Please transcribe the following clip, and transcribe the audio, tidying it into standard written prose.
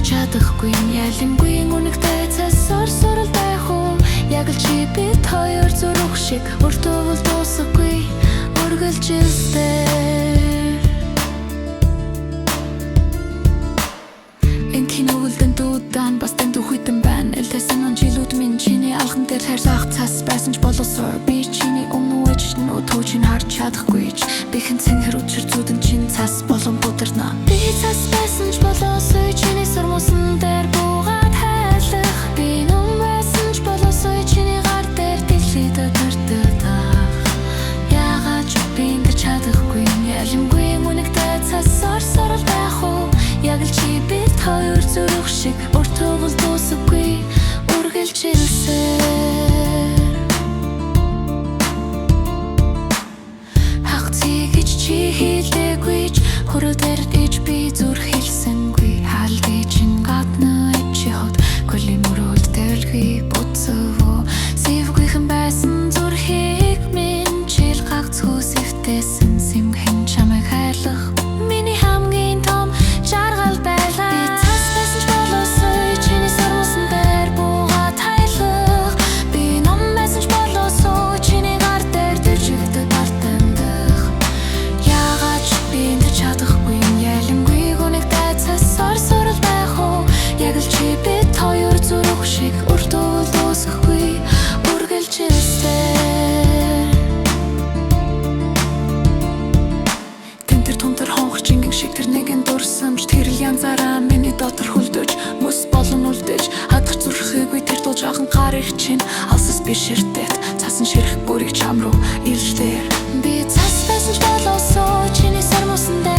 Чадахгүй ялимгүй үнэхтэй цасаар сурал байх уу? Яг л чи бид хоёр зүрх шиг өртөө бол дуусахгүй үргэлжилсээр энэ киногөлдөн дуудан бас тэнд үхитэн байна. Элтэсэн он жилүүд минь чиний алхан дээр хайрлах цас байсан ч болосоо би чиний өмнө үеч нөтөө чинь харж чадахгүй ч бихэн цэнгэр учир зүудэн чин цас болон будирна. Би цас байсан ч болосоо чиний сормосон дээр буугаад хайлах. Би ном байсан ч болосоо чиний гар дээр дэлхийд өдөртөдөх. Яагаад ч би ингэж чадахгүй ялимгүй үнэхтэй цасаар сурал байх уу? Яг л чи бид хоёр зүрх шиг өртөө бол дуусахгүй үргэлжилсээр хагцыг гэж чи хийлээгүй ч хөрөдөр иж би зүрх хэлсэнгүй хаалги чин гадна чи хот коли мөрөд дэлхий буцав сивгүйхэн байсан зүрхийг минь чил гагц хүсэвтэйсэн симхэн чамайг хайлах миний хамгийн том жаргал байлаа. Би цас байсан ч болосоо чиний сормосон дээр буугаад хайлах. Би ном байсан ч болосоо чиний гар дээр дэвжигдэж тартандах. Яагаад ч би энэ чадахгүй ялимгүй үнэхтэй цасаар сурал байх уу? Яг л чи бид хоёр зүрх шиг өртөө дуусахгүй үргэлжилсээр тэмтэр тунтар хонх чингэн шиг тэр нэгэн дурсамж тэр л янзаараа миний дотор хүлдэж мөс болон үлдэж хадах зүрхээгүй тэр дуу жоохон гар их чинь алсас би ширтэт цасан ширэх бүрийг чам руу илжлээр. Би цас байсан ч болосоо чиний сормосон дээр